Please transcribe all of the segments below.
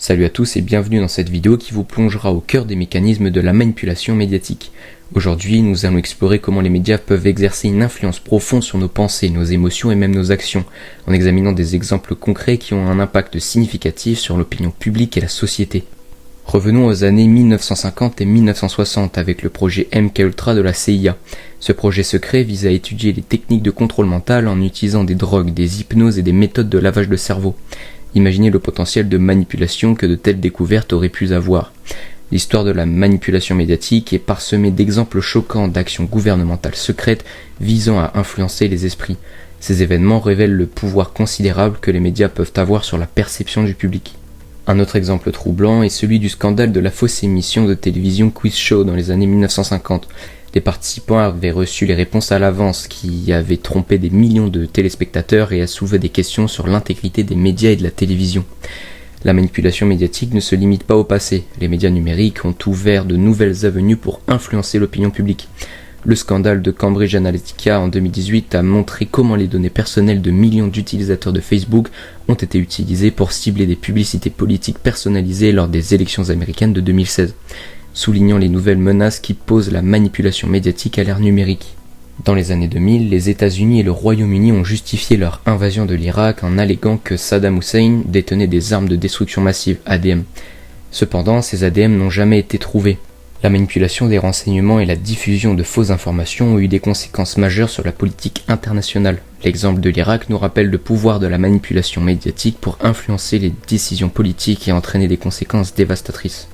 Salut à tous et bienvenue dans cette vidéo qui vous plongera au cœur des mécanismes de la manipulation médiatique. Aujourd'hui, nous allons explorer comment les médias peuvent exercer une influence profonde sur nos pensées, nos émotions et même nos actions, en examinant des exemples concrets qui ont un impact significatif sur l'opinion publique et la société. Revenons aux années 1950 et 1960 avec le projet MKUltra de la CIA. Ce projet secret vise à étudier les techniques de contrôle mental en utilisant des drogues, des hypnoses et des méthodes de lavage de cerveau. Imaginez le potentiel de manipulation que de telles découvertes auraient pu avoir. L'histoire de la manipulation médiatique est parsemée d'exemples choquants d'actions gouvernementales secrètes visant à influencer les esprits. Ces événements révèlent le pouvoir considérable que les médias peuvent avoir sur la perception du public. Un autre exemple troublant est celui du scandale de la fausse émission de télévision Quiz Show dans les années 1950. Les participants avaient reçu les réponses à l'avance, qui avaient trompé des millions de téléspectateurs et a soulevé des questions sur l'intégrité des médias et de la télévision. La manipulation médiatique ne se limite pas au passé. Les médias numériques ont ouvert de nouvelles avenues pour influencer l'opinion publique. Le scandale de Cambridge Analytica en 2018 a montré comment les données personnelles de millions d'utilisateurs de Facebook ont été utilisées pour cibler des publicités politiques personnalisées lors des élections américaines de 2016, soulignant les nouvelles menaces qui posent la manipulation médiatique à l'ère numérique. Dans les années 2000, les États-Unis et le Royaume-Uni ont justifié leur invasion de l'Irak en alléguant que Saddam Hussein détenait des armes de destruction massive, ADM. Cependant, ces ADM n'ont jamais été trouvés. La manipulation des renseignements et la diffusion de fausses informations ont eu des conséquences majeures sur la politique internationale. L'exemple de l'Irak nous rappelle le pouvoir de la manipulation médiatique pour influencer les décisions politiques et entraîner des conséquences dévastatrices.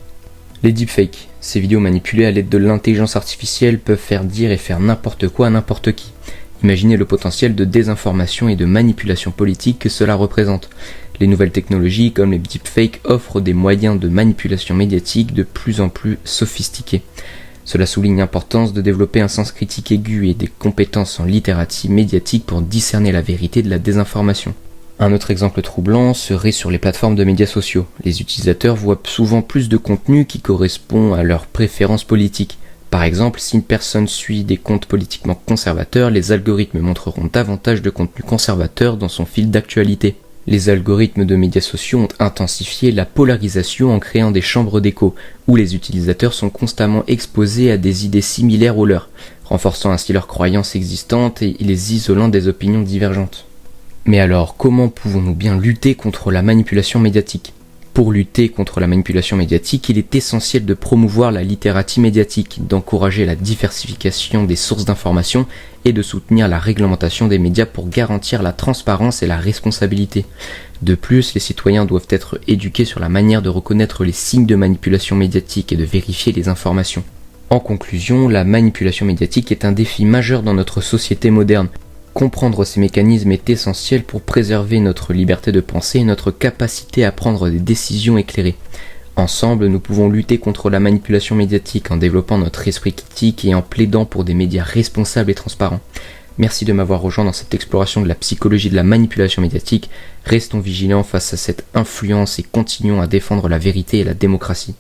Les deepfakes, ces vidéos manipulées à l'aide de l'intelligence artificielle peuvent faire dire et faire n'importe quoi à n'importe qui. Imaginez le potentiel de désinformation et de manipulation politique que cela représente. Les nouvelles technologies comme les deepfakes offrent des moyens de manipulation médiatique de plus en plus sophistiqués. Cela souligne l'importance de développer un sens critique aigu et des compétences en littératie médiatique pour discerner la vérité de la désinformation. Un autre exemple troublant serait sur les plateformes de médias sociaux. Les utilisateurs voient souvent plus de contenu qui correspond à leurs préférences politiques. Par exemple, si une personne suit des comptes politiquement conservateurs, les algorithmes montreront davantage de contenu conservateur dans son fil d'actualité. Les algorithmes de médias sociaux ont intensifié la polarisation en créant des chambres d'écho, où les utilisateurs sont constamment exposés à des idées similaires aux leurs, renforçant ainsi leurs croyances existantes et les isolant des opinions divergentes. Mais alors, comment pouvons-nous bien lutter contre la manipulation médiatique ? Pour lutter contre la manipulation médiatique, il est essentiel de promouvoir la littératie médiatique, d'encourager la diversification des sources d'information et de soutenir la réglementation des médias pour garantir la transparence et la responsabilité. De plus, les citoyens doivent être éduqués sur la manière de reconnaître les signes de manipulation médiatique et de vérifier les informations. En conclusion, la manipulation médiatique est un défi majeur dans notre société moderne. Comprendre ces mécanismes est essentiel pour préserver notre liberté de penser et notre capacité à prendre des décisions éclairées. Ensemble, nous pouvons lutter contre la manipulation médiatique en développant notre esprit critique et en plaidant pour des médias responsables et transparents. Merci de m'avoir rejoint dans cette exploration de la psychologie de la manipulation médiatique. Restons vigilants face à cette influence et continuons à défendre la vérité et la démocratie.